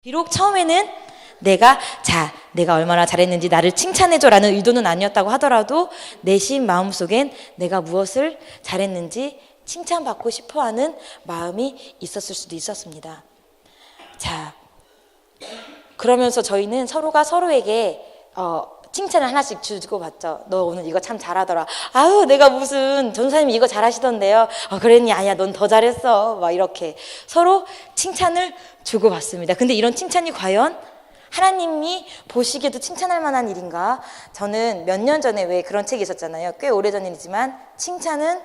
비록 처음에는 내가 얼마나 잘했는지 나를 칭찬해줘라는 의도는 아니었다고 하더라도 내심 마음속엔 내가 무엇을 잘했는지 칭찬받고 싶어하는 마음이 있었을 수도 있었습니다. 자, 그러면서 저희는 서로가 서로에게 칭찬을 하나씩 주고받죠. 너 오늘 이거 참 잘하더라. 아유, 내가 무슨 전사님이 이거 잘하시던데요. 그랬니? 아니야, 넌 더 잘했어. 막 이렇게 서로 칭찬을 주고받습니다. 근데 이런 칭찬이 과연 하나님이 보시기에도 칭찬할 만한 일인가? 저는 몇 년 전에 왜 그런 책이 있었잖아요. 꽤 오래전 일이지만 칭찬은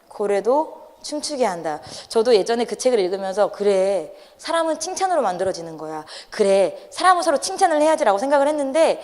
고래도 춤추게 한다. 저도 예전에 그 책을 읽으면서 그래, 사람은 칭찬으로 만들어지는 거야. 그래, 사람은 서로 칭찬을 해야지라고 생각을 했는데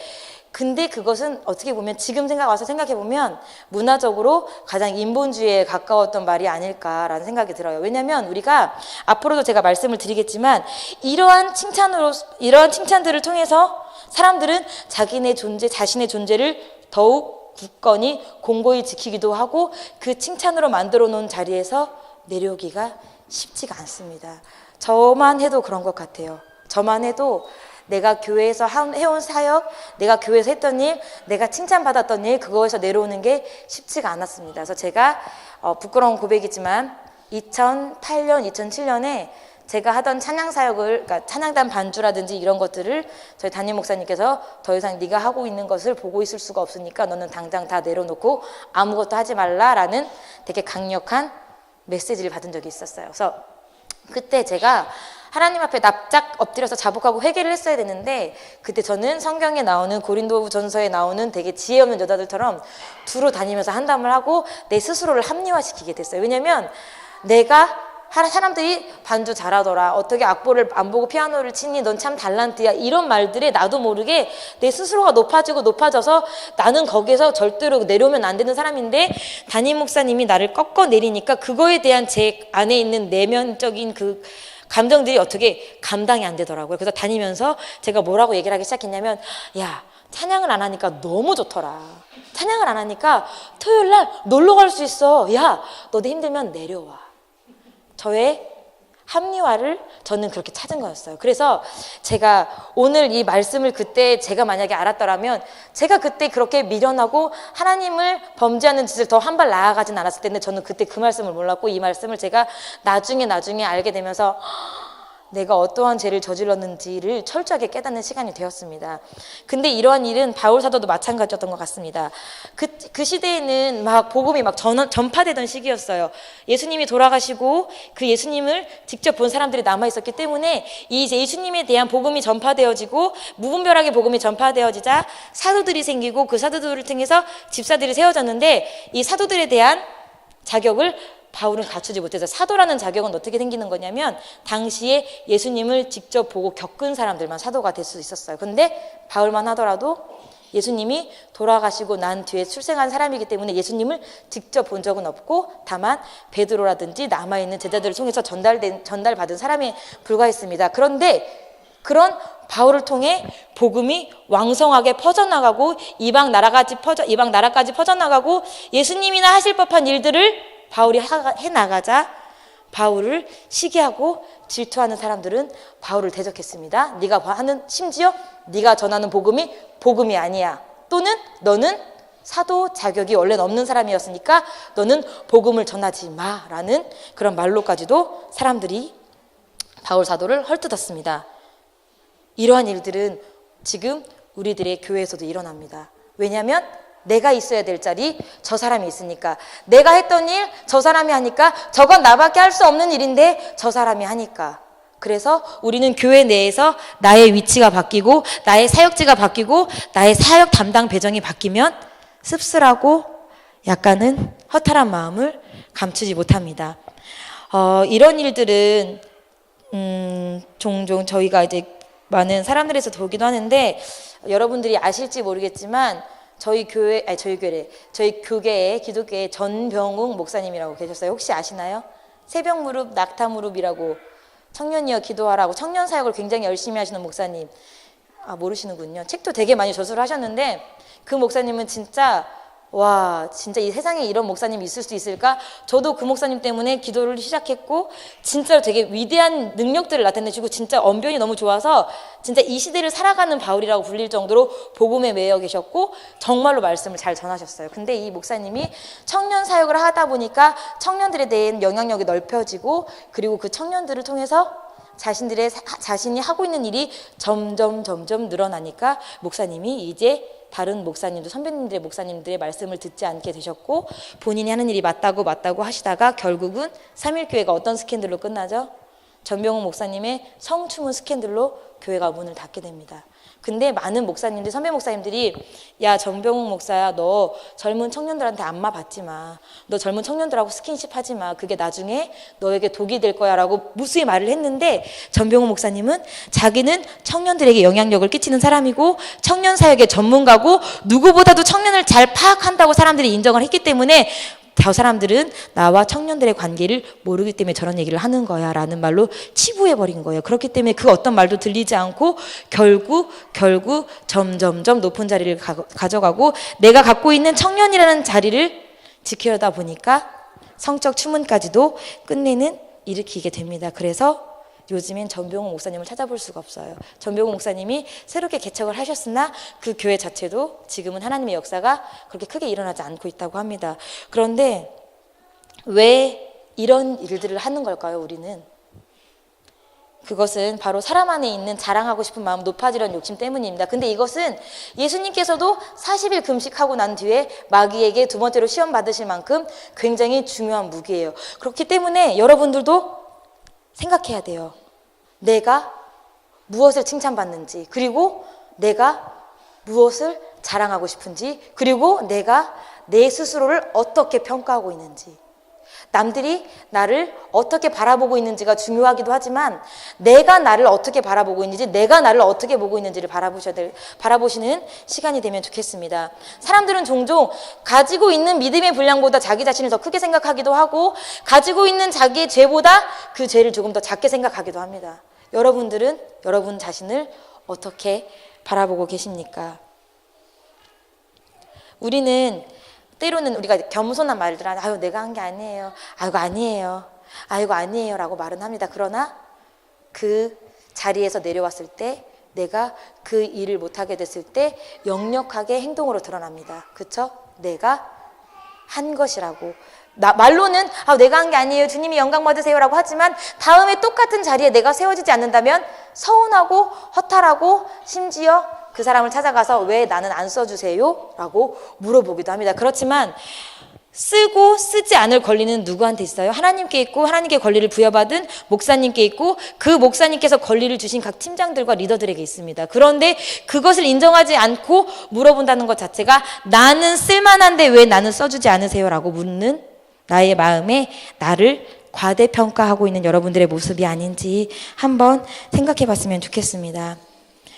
근데 그것은 어떻게 보면 지금 와서 생각해보면 문화적으로 가장 인본주의에 가까웠던 말이 아닐까라는 생각이 들어요. 왜냐하면 우리가 앞으로도 제가 말씀을 드리겠지만 이러한 칭찬들을 통해서 사람들은 자신의 존재를 더욱 굳건히 공고히 지키기도 하고 그 칭찬으로 만들어 놓은 자리에서 내려오기가 쉽지가 않습니다. 저만 해도 그런 것 같아요. 저만 해도 내가 교회에서 해온 사역, 내가 교회에서 했던 일, 내가 칭찬받았던 일, 그거에서 내려오는 게 쉽지가 않았습니다. 그래서 제가 부끄러운 고백이지만 2008년, 2007년에 제가 하던 찬양 사역을, 그러니까 찬양단 반주라든지 이런 것들을 저희 담임 목사님께서 더 이상 네가 하고 있는 것을 보고 있을 수가 없으니까 너는 당장 다 내려놓고 아무것도 하지 말라라는 되게 강력한 메시지를 받은 적이 있었어요. 그래서 그때 제가 하나님 앞에 납작 엎드려서 자복하고 회개를 했어야 되는데 그때 저는 성경에 나오는 고린도전서에 나오는 되게 지혜 없는 여자들처럼 두루 다니면서 한담을 하고 내 스스로를 합리화시키게 됐어요. 왜냐면 사람들이 반주 잘하더라, 어떻게 악보를 안 보고 피아노를 치니, 넌 참 달란트야, 이런 말들에 나도 모르게 내 스스로가 높아져서 나는 거기에서 절대로 내려오면 안 되는 사람인데 담임 목사님이 나를 꺾어 내리니까 그거에 대한 제 안에 있는 내면적인 그 감정들이 어떻게 감당이 안 되더라고요. 그래서 다니면서 제가 뭐라고 얘기를 하기 시작했냐면, 야, 찬양을 안 하니까 너무 좋더라. 찬양을 안 하니까 토요일 날 놀러 갈 수 있어. 야, 너도 힘들면 내려와. 저의 합리화를 저는 그렇게 찾은 거였어요. 그래서 제가 오늘 이 말씀을 그때 제가 만약에 알았더라면 제가 그때 그렇게 미련하고 하나님을 범죄하는 짓을 더 한 발 나아가진 않았을 텐데 저는 그때 그 말씀을 몰랐고 이 말씀을 제가 나중에 알게 되면서 내가 어떠한 죄를 저질렀는지를 철저하게 깨닫는 시간이 되었습니다. 근데 이러한 일은 바울 사도도 마찬가지였던 것 같습니다. 그 시대에는 막 복음이 막 전파되던 시기였어요. 예수님이 돌아가시고 그 예수님을 직접 본 사람들이 남아있었기 때문에 이 예수님에 대한 복음이 전파되어지고 무분별하게 복음이 전파되어지자 사도들이 생기고 그 사도들을 통해서 집사들이 세워졌는데 이 사도들에 대한 자격을 바울은 갖추지 못해서 사도라는 자격은 어떻게 생기는 거냐면 당시에 예수님을 직접 보고 겪은 사람들만 사도가 될 수 있었어요. 근데 바울만 하더라도 예수님이 돌아가시고 난 뒤에 출생한 사람이기 때문에 예수님을 직접 본 적은 없고 다만 베드로라든지 남아있는 제자들을 통해서 전달받은 사람에 불과했습니다. 그런데 그런 바울을 통해 복음이 왕성하게 퍼져나가고 이방 나라까지 퍼져나가고 예수님이나 하실 법한 일들을 바울이 해나가자 바울을 시기하고 질투하는 사람들은 바울을 대적했습니다. 심지어 네가 전하는 복음이 복음이 아니야. 또는 너는 사도 자격이 원래는 없는 사람이었으니까 너는 복음을 전하지 마라는 그런 말로까지도 사람들이 바울 사도를 헐뜯었습니다. 이러한 일들은 지금 우리들의 교회에서도 일어납니다. 왜냐하면 내가 있어야 될 자리 저 사람이 있으니까, 내가 했던 일 저 사람이 하니까, 저건 나밖에 할 수 없는 일인데 저 사람이 하니까. 그래서 우리는 교회 내에서 나의 위치가 바뀌고 나의 사역지가 바뀌고 나의 사역 담당 배정이 바뀌면 씁쓸하고 약간은 허탈한 마음을 감추지 못합니다. 이런 일들은 종종 저희가 이제 많은 사람들에서 보기도 하는데 여러분들이 아실지 모르겠지만 저희 교계에 기독교에 전병웅 목사님이라고 계셨어요. 혹시 아시나요? 새벽 무릎, 낙타 무릎이라고 청년이여 기도하라고 청년 사역을 굉장히 열심히 하시는 목사님. 모르시는군요. 책도 되게 많이 저술을 하셨는데 그 목사님은 진짜 와, 진짜 이 세상에 이런 목사님이 있을 수 있을까? 저도 그 목사님 때문에 기도를 시작했고 진짜로 되게 위대한 능력들을 나타내주고 진짜 언변이 너무 좋아서 진짜 이 시대를 살아가는 바울이라고 불릴 정도로 복음에 매여 계셨고 정말로 말씀을 잘 전하셨어요. 근데 이 목사님이 청년 사역을 하다 보니까 청년들에 대한 영향력이 넓혀지고 그리고 그 청년들을 통해서 자신이 하고 있는 일이 점점 늘어나니까 목사님이 이제 다른 목사님들, 선배님들의 목사님들의 말씀을 듣지 않게 되셨고 본인이 하는 일이 맞다고 하시다가 결국은 3.1교회가 어떤 스캔들로 끝나죠? 전병훈 목사님의 성추문 스캔들로 교회가 문을 닫게 됩니다. 근데 많은 목사님들, 선배 목사님들이 야 전병훈 목사야 너 젊은 청년들한테 안마 받지 마. 너 젊은 청년들하고 스킨십 하지 마. 그게 나중에 너에게 독이 될 거야 라고 무수히 말을 했는데 전병훈 목사님은 자기는 청년들에게 영향력을 끼치는 사람이고 청년 사역의 전문가고 누구보다도 청년을 잘 파악한다고 사람들이 인정을 했기 때문에 저 사람들은 나와 청년들의 관계를 모르기 때문에 저런 얘기를 하는 거야 라는 말로 치부해버린 거예요. 그렇기 때문에 그 어떤 말도 들리지 않고 결국 점점 높은 자리를 가져가고 내가 갖고 있는 청년이라는 자리를 지키려다 보니까 성적 추문까지도 끝내는 일으키게 됩니다. 그래서 요즘엔 전병훈 목사님을 찾아볼 수가 없어요. 전병훈 목사님이 새롭게 개척을 하셨으나 그 교회 자체도 지금은 하나님의 역사가 그렇게 크게 일어나지 않고 있다고 합니다. 그런데 왜 이런 일들을 하는 걸까요, 우리는? 그것은 바로 사람 안에 있는 자랑하고 싶은 마음, 높아지려는 욕심 때문입니다. 근데 이것은 예수님께서도 40일 금식하고 난 뒤에 마귀에게 두 번째로 시험 받으실 만큼 굉장히 중요한 무기예요. 그렇기 때문에 여러분들도 생각해야 돼요. 내가 무엇을 칭찬받는지, 그리고 내가 무엇을 자랑하고 싶은지, 그리고 내가 내 스스로를 어떻게 평가하고 있는지. 남들이 나를 어떻게 바라보고 있는지가 중요하기도 하지만 내가 나를 어떻게 바라보고 있는지, 내가 나를 어떻게 보고 있는지를 바라보시는 시간이 되면 좋겠습니다. 사람들은 종종 가지고 있는 믿음의 분량보다 자기 자신을 더 크게 생각하기도 하고 가지고 있는 자기의 죄보다 그 죄를 조금 더 작게 생각하기도 합니다. 여러분들은 여러분 자신을 어떻게 바라보고 계십니까? 우리는 때로는 우리가 겸손한 말들 하는 아유 내가 한 게 아니에요. 아이고 아니에요. 아이고 아니에요 라고 말은 합니다. 그러나 그 자리에서 내려왔을 때 내가 그 일을 못하게 됐을 때 역력하게 행동으로 드러납니다. 그쵸? 내가 한 것이라고. 말로는 내가 한 게 아니에요. 주님이 영광 받으세요 라고 하지만 다음에 똑같은 자리에 내가 세워지지 않는다면 서운하고 허탈하고 심지어 그 사람을 찾아가서 왜 나는 안 써주세요? 라고 물어보기도 합니다. 그렇지만 쓰고 쓰지 않을 권리는 누구한테 있어요? 하나님께 있고 하나님께 권리를 부여받은 목사님께 있고 그 목사님께서 권리를 주신 각 팀장들과 리더들에게 있습니다. 그런데 그것을 인정하지 않고 물어본다는 것 자체가 나는 쓸만한데 왜 나는 써주지 않으세요? 라고 묻는 나의 마음에 나를 과대평가하고 있는 여러분들의 모습이 아닌지 한번 생각해 봤으면 좋겠습니다.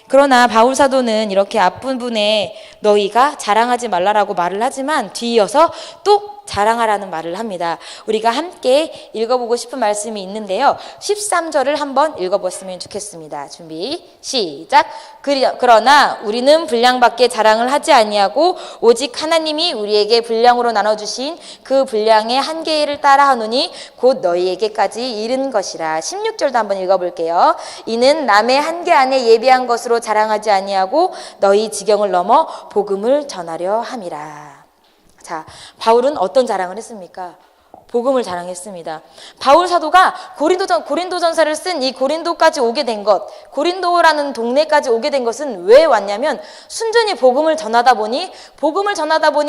그러나 바울 사도는 이렇게 앞부분에 너희가 자랑하지 말라라고 말을 하지만 뒤이어서 또 자랑하라는 말을 합니다. 우리가 함께 읽어보고 싶은 말씀이 있는데요. 13절을 한번 읽어봤으면 좋겠습니다. 준비 시작. 그러나 우리는 분량밖에 자랑을 하지 아니하고 오직 하나님이 우리에게 분량으로 나눠주신 그 분량의 한계를 따라 하노니 곧 너희에게까지 이른 것이라. 16절도 한번 읽어볼게요. 이는 남의 한계 안에 예비한 것으로 자랑하지 아니하고 너희 지경을 넘어 복음을 전하려 함이라. 자, 바울은 어떤 자랑을 했습니까? 복음을 자랑했습니다. 바울 사도가 고린도전서를 쓴 이 고린도까지 오게 된 것, 고린도라는 동네까지 오게 된 것은 왜 왔냐면 순전히 복음을 전하다 보니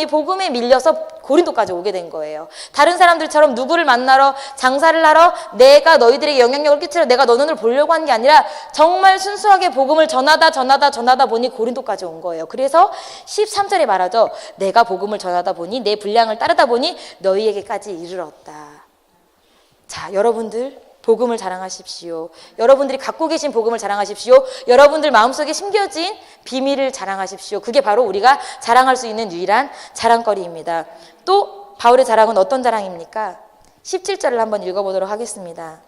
복음에 밀려서 고린도까지 오게 된 거예요. 다른 사람들처럼 누구를 만나러 장사를 하러 내가 너희들에게 영향력을 끼치러 내가 너네를 보려고 한 게 아니라 정말 순수하게 복음을 전하다 보니 고린도까지 온 거예요. 그래서 13절에 말하죠. 내가 복음을 전하다 보니 내 분량을 따르다 보니 너희에게까지 이르렀다. 자, 여러분들 복음을 자랑하십시오. 여러분들이 갖고 계신 복음을 자랑하십시오. 여러분들 마음속에 심겨진 비밀을 자랑하십시오. 그게 바로 우리가 자랑할 수 있는 유일한 자랑거리입니다. 또 바울의 자랑은 어떤 자랑입니까? 17절을 한번 읽어보도록 하겠습니다.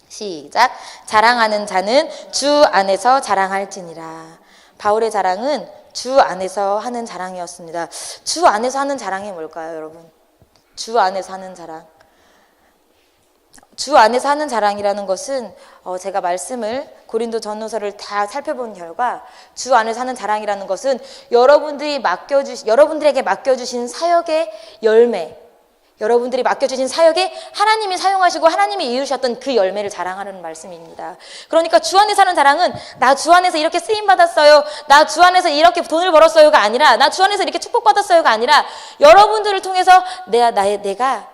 시작. 자랑하는 자는 주 안에서 자랑할지니라. 바울의 자랑은 주 안에서 하는 자랑이었습니다. 주 안에서 하는 자랑이 뭘까요, 여러분? 주 안에서 하는 자랑. 주 안에서 하는 자랑이라는 것은 제가 말씀을 고린도 전후서를 다 살펴본 결과 주 안에서 하는 자랑이라는 것은 여러분들에게 맡겨주신 사역의 열매, 여러분들이 맡겨주신 사역에 하나님이 사용하시고 하나님이 이루셨던 그 열매를 자랑하는 말씀입니다. 그러니까 주 안에서 하는 자랑은 나 주 안에서 이렇게 쓰임받았어요, 나 주 안에서 이렇게 돈을 벌었어요가 아니라, 나 주 안에서 이렇게 축복받았어요가 아니라, 여러분들을 통해서 내가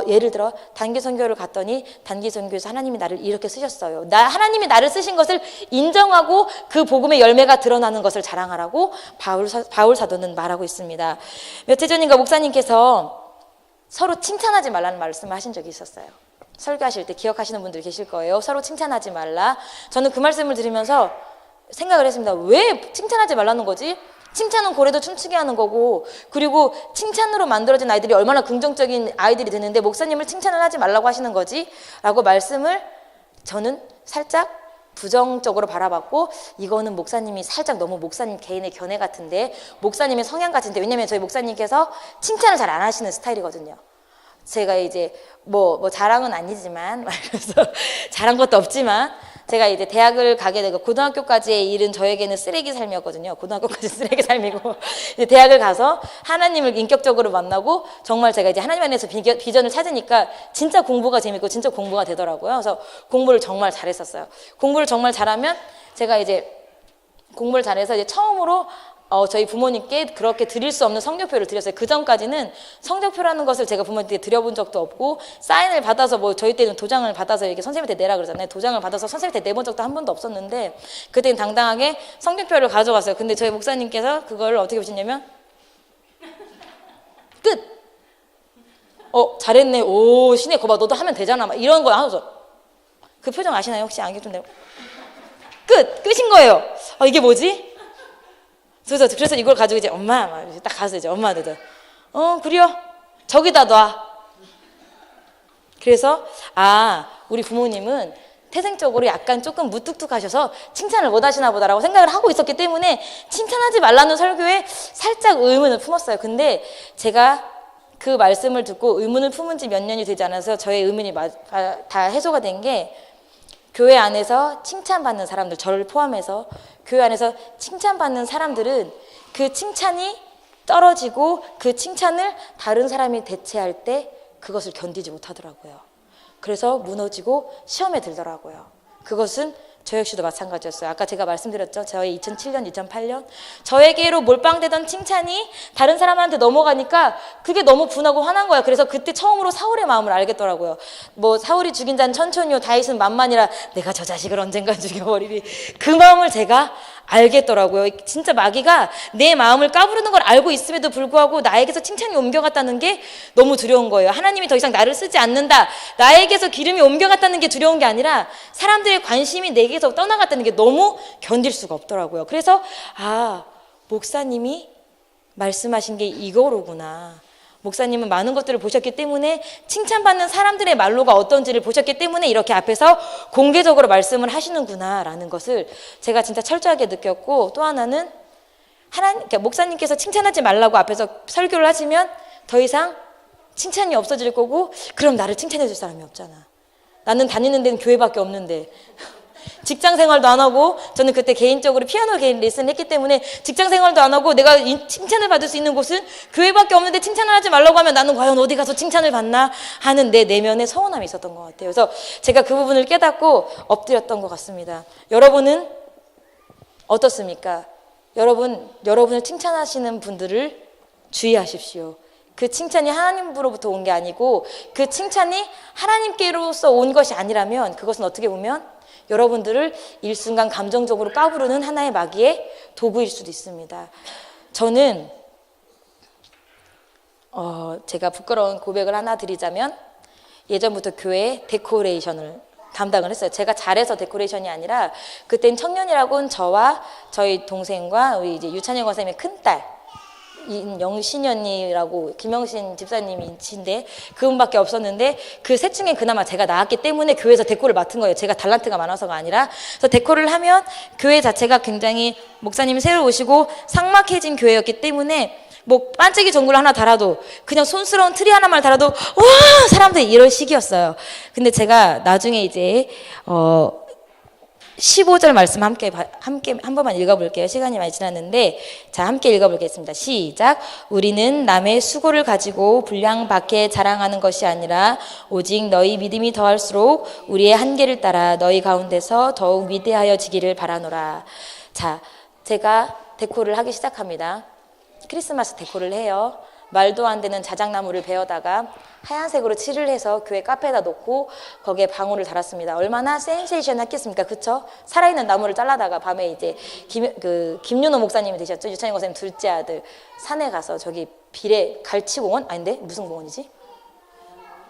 예를 들어 단기 선교를 갔더니 단기 선교에서 하나님이 나를 이렇게 쓰셨어요. 하나님이 나를 쓰신 것을 인정하고 그 복음의 열매가 드러나는 것을 자랑하라고 바울 사도는 말하고 있습니다. 몇 해 전인가 목사님께서 서로 칭찬하지 말라는 말씀을 하신 적이 있었어요. 설교하실 때 기억하시는 분들 계실 거예요. 서로 칭찬하지 말라. 저는 그 말씀을 들으면서 생각을 했습니다. 왜 칭찬하지 말라는 거지? 칭찬은 고래도 춤추게 하는 거고, 그리고 칭찬으로 만들어진 아이들이 얼마나 긍정적인 아이들이 되는데 목사님을 칭찬을 하지 말라고 하시는 거지? 라고 말씀을 저는 살짝 부정적으로 바라봤고, 이거는 목사님이 살짝 너무 목사님 개인의 견해 같은데, 목사님의 성향 같은데, 왜냐면 저희 목사님께서 칭찬을 잘 안 하시는 스타일이거든요. 제가 이제 뭐 자랑은 아니지만, 그래서 잘한 것도 없지만, 제가 이제 대학을 가게 되고 고등학교까지의 일은 저에게는 쓰레기 삶이었거든요. 고등학교까지 쓰레기 삶이고 이제 대학을 가서 하나님을 인격적으로 만나고 정말 제가 이제 하나님 안에서 비전을 찾으니까 진짜 공부가 재밌고 진짜 공부가 되더라고요. 그래서 공부를 정말 잘했었어요. 공부를 정말 잘하면 제가 이제 공부를 잘해서 이제 처음으로 저희 부모님께 그렇게 드릴 수 없는 성적표를 드렸어요. 그 전까지는 성적표라는 것을 제가 부모님께 드려본 적도 없고, 사인을 받아서 저희 때는 도장을 받아서 이렇게 선생님한테 내라 그러잖아요. 도장을 받아서 선생님한테 내본 적도 한 번도 없었는데, 그때는 당당하게 성적표를 가져갔어요. 근데 저희 목사님께서 그걸 어떻게 보시냐면, 끝! 잘했네. 오, 신의 거봐. 너도 하면 되잖아. 막 이런 거 하면서. 그 표정 아시나요? 혹시 안경 좀 내고. 끝인 거예요. 이게 뭐지? 그래서 이걸 가지고 이제 엄마 딱 가서 이제 엄마한테 그래요, 저기다 놔. 그래서 우리 부모님은 태생적으로 약간 조금 무뚝뚝하셔서 칭찬을 못 하시나 보다라고 생각을 하고 있었기 때문에 칭찬하지 말라는 설교에 살짝 의문을 품었어요. 근데 제가 그 말씀을 듣고 의문을 품은 지 몇 년이 되지 않아서 저의 의문이 다 해소가 된 게, 교회 안에서 칭찬받는 사람들, 저를 포함해서 교회 안에서 칭찬받는 사람들은 그 칭찬이 떨어지고 그 칭찬을 다른 사람이 대체할 때 그것을 견디지 못하더라고요. 그래서 무너지고 시험에 들더라고요. 그것은 저 역시도 마찬가지였어요. 아까 제가 말씀드렸죠. 저의 2007년, 2008년 저에게로 몰빵되던 칭찬이 다른 사람한테 넘어가니까 그게 너무 분하고 화난 거예요. 그래서 그때 처음으로 사울의 마음을 알겠더라고요. 사울이 죽인 자는 천천히요, 다윗은 만만이라 내가 저 자식을 언젠가 죽여버리리. 그 마음을 제가 알겠더라고요. 진짜 마귀가 내 마음을 까부르는 걸 알고 있음에도 불구하고 나에게서 칭찬이 옮겨갔다는 게 너무 두려운 거예요. 하나님이 더 이상 나를 쓰지 않는다, 나에게서 기름이 옮겨갔다는 게 두려운 게 아니라 사람들의 관심이 내게서 떠나갔다는 게 너무 견딜 수가 없더라고요. 그래서 목사님이 말씀하신 게 이거로구나. 목사님은 많은 것들을 보셨기 때문에, 칭찬받는 사람들의 말로가 어떤지를 보셨기 때문에 이렇게 앞에서 공개적으로 말씀을 하시는구나 라는 것을 제가 진짜 철저하게 느꼈고, 또 하나는 그러니까 목사님께서 칭찬하지 말라고 앞에서 설교를 하시면 더 이상 칭찬이 없어질 거고, 그럼 나를 칭찬해 줄 사람이 없잖아. 나는 다니는 데는 교회밖에 없는데. 직장 생활도 안 하고, 저는 그때 개인적으로 피아노 개인 레슨을 했기 때문에 직장 생활도 안 하고 내가 칭찬을 받을 수 있는 곳은 교회밖에 없는데 칭찬을 하지 말라고 하면 나는 과연 어디 가서 칭찬을 받나 하는 내 내면에 서운함이 있었던 것 같아요. 그래서 제가 그 부분을 깨닫고 엎드렸던 것 같습니다. 여러분은 어떻습니까? 여러분을 칭찬하시는 분들을 주의하십시오. 그 칭찬이 하나님으로부터 온 게 아니고, 그 칭찬이 하나님께로서 온 것이 아니라면 그것은 어떻게 보면 여러분들을 일순간 감정적으로 까부르는 하나의 마귀의 도구일 수도 있습니다. 저는 제가 부끄러운 고백을 하나 드리자면, 예전부터 교회 데코레이션을 담당을 했어요. 제가 잘해서 데코레이션이 아니라, 그땐 청년이라고는 저와 저희 동생과 우리 이제 유찬영 권사님의 큰딸, 영신이 언니라고 김영신 집사님이신데 그분밖에 없었는데 그 셋 중에 그나마 제가 나왔기 때문에 교회에서 데코를 맡은 거예요. 제가 달란트가 많아서가 아니라. 그래서 데코를 하면 교회 자체가 굉장히 목사님이 새로 오시고 삭막해진 교회였기 때문에 뭐 반짝이 전구를 하나 달아도 그냥 손스러운 트리 하나만 달아도 와 사람들이 이럴 시기였어요. 근데 제가 나중에 이제 15절 말씀 함께 한 번만 읽어볼게요. 시간이 많이 지났는데 자 함께 읽어보겠습니다. 시작. 우리는 남의 수고를 가지고 분량 밖에 자랑하는 것이 아니라 오직 너희 믿음이 더할수록 우리의 한계를 따라 너희 가운데서 더욱 위대하여지기를 바라노라. 자 제가 데코를 하기 시작합니다. 크리스마스 데코를 해요. 말도 안 되는 자작나무를 베어다가 하얀색으로 칠을 해서 교회 카페에다 놓고 거기에 방울을 달았습니다. 얼마나 센세이션했겠습니까? 그쵸? 살아있는 나무를 잘라다가 밤에 이제 김윤호 목사님이 되셨죠? 유찬희 목사님 둘째 아들 산에 가서 저기 갈치공원? 아닌데? 무슨 공원이지?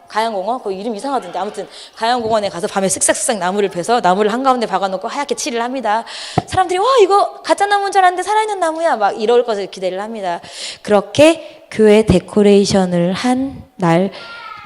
가양공원? 거기 이름 이상하던데 아무튼 가양공원에 가서 밤에 쓱싹쓱싹 나무를 베서 나무를 한가운데 박아놓고 하얗게 칠을 합니다. 사람들이 와 이거 가짜 나무인 줄 알았는데 살아있는 나무야 막 이럴 것을 기대를 합니다. 그렇게 교회 데코레이션을 한 날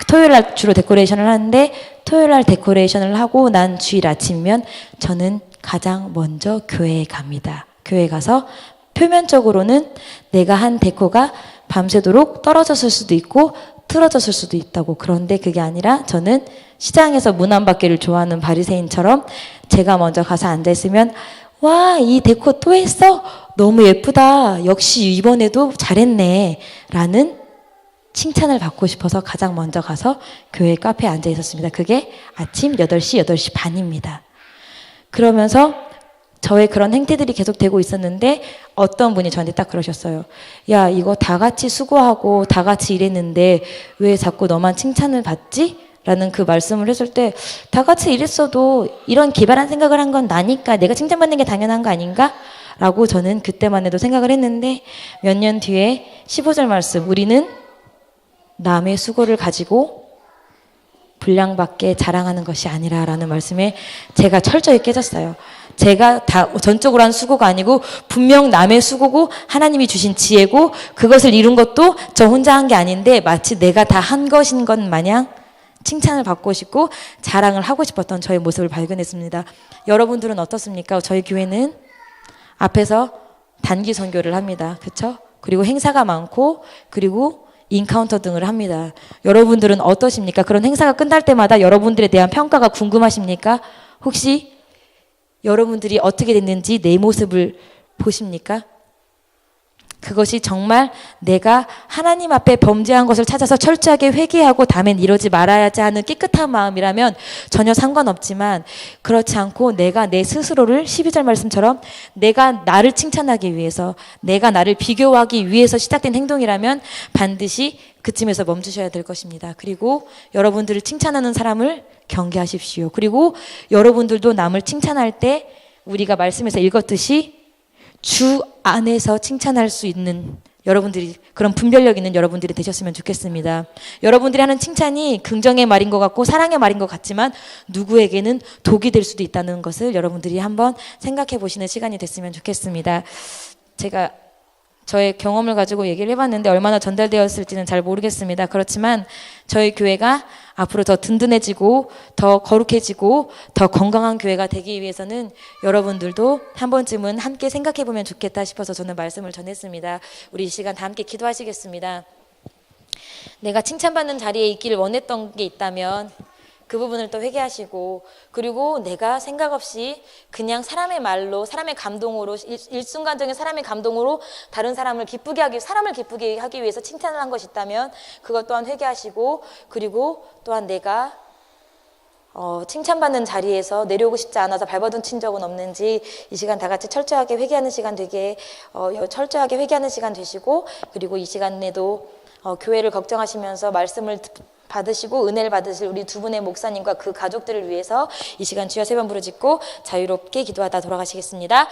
토요일 날 주로 데코레이션을 하는데 토요일 날 데코레이션을 하고 난 주일 아침이면 저는 가장 먼저 교회에 갑니다. 교회에 가서 표면적으로는 내가 한 데코가 밤새도록 떨어졌을 수도 있고 틀어졌을 수도 있다고. 그런데 그게 아니라 저는 시장에서 문 안 받기를 좋아하는 바리새인처럼 제가 먼저 가서 앉아있으면 와, 이 데코 또 했어? 너무 예쁘다. 역시 이번에도 잘했네. 라는 칭찬을 받고 싶어서 가장 먼저 가서 교회 카페에 앉아 있었습니다. 그게 아침 8시, 8시 반입니다. 그러면서 저의 그런 행태들이 계속되고 있었는데 어떤 분이 저한테 딱 그러셨어요. 야, 이거 다 같이 수고하고 다 같이 일했는데 왜 자꾸 너만 칭찬을 받지? 라는 그 말씀을 했을 때 다 같이 일했어도 이런 기발한 생각을 한 건 나니까 내가 칭찬받는 게 당연한 거 아닌가? 라고 저는 그때만 해도 생각을 했는데 몇 년 뒤에 15절 말씀 우리는 남의 수고를 가지고 분량밖에 자랑하는 것이 아니라 라는 말씀에 제가 철저히 깨졌어요. 제가 다 전적으로 한 수고가 아니고 분명 남의 수고고 하나님이 주신 지혜고 그것을 이룬 것도 저 혼자 한 게 아닌데 마치 내가 다 한 것인 것 마냥 칭찬을 받고 싶고 자랑을 하고 싶었던 저의 모습을 발견했습니다. 여러분들은 어떻습니까? 저희 교회는 앞에서 단기 선교를 합니다. 그렇죠? 그리고 행사가 많고 그리고 인카운터 등을 합니다. 여러분들은 어떠십니까? 그런 행사가 끝날 때마다 여러분들에 대한 평가가 궁금하십니까? 혹시 여러분들이 어떻게 됐는지 내 모습을 보십니까? 그것이 정말 내가 하나님 앞에 범죄한 것을 찾아서 철저하게 회개하고 다음엔 이러지 말아야지 하는 깨끗한 마음이라면 전혀 상관없지만 그렇지 않고 내가 내 스스로를 12절 말씀처럼 내가 나를 칭찬하기 위해서 내가 나를 비교하기 위해서 시작된 행동이라면 반드시 그쯤에서 멈추셔야 될 것입니다. 그리고 여러분들을 칭찬하는 사람을 경계하십시오. 그리고 여러분들도 남을 칭찬할 때 우리가 말씀에서 읽었듯이 주 안에서 칭찬할 수 있는 여러분들이 그런 분별력 있는 여러분들이 되셨으면 좋겠습니다. 여러분들이 하는 칭찬이 긍정의 말인 것 같고 사랑의 말인 것 같지만 누구에게는 독이 될 수도 있다는 것을 여러분들이 한번 생각해 보시는 시간이 됐으면 좋겠습니다. 제가 저의 경험을 가지고 얘기를 해봤는데 얼마나 전달되었을지는 잘 모르겠습니다. 그렇지만 저희 교회가 앞으로 더 든든해지고 더 거룩해지고 더 건강한 교회가 되기 위해서는 여러분들도 한 번쯤은 함께 생각해보면 좋겠다 싶어서 저는 말씀을 전했습니다. 우리 이 시간 다 함께 기도하시겠습니다. 내가 칭찬받는 자리에 있기를 원했던 게 있다면 그 부분을 또 회개하시고 그리고 내가 생각 없이 그냥 사람의 말로 사람의 감동으로 일순간적인 사람의 감동으로 다른 사람을 기쁘게 하기 위해서 칭찬을 한 것이 있다면 그것 또한 회개하시고 그리고 또한 내가 칭찬받는 자리에서 내려오고 싶지 않아서 발버둥 친 적은 없는지 이 시간 다 같이 철저하게 회개하는 시간 철저하게 회개하는 시간 되시고 그리고 이 시간에도 교회를 걱정하시면서 말씀을 받으시고 은혜를 받으실 우리 두 분의 목사님과 그 가족들을 위해서 이 시간 주여 세 번 부르짖고 자유롭게 기도하다 돌아가시겠습니다.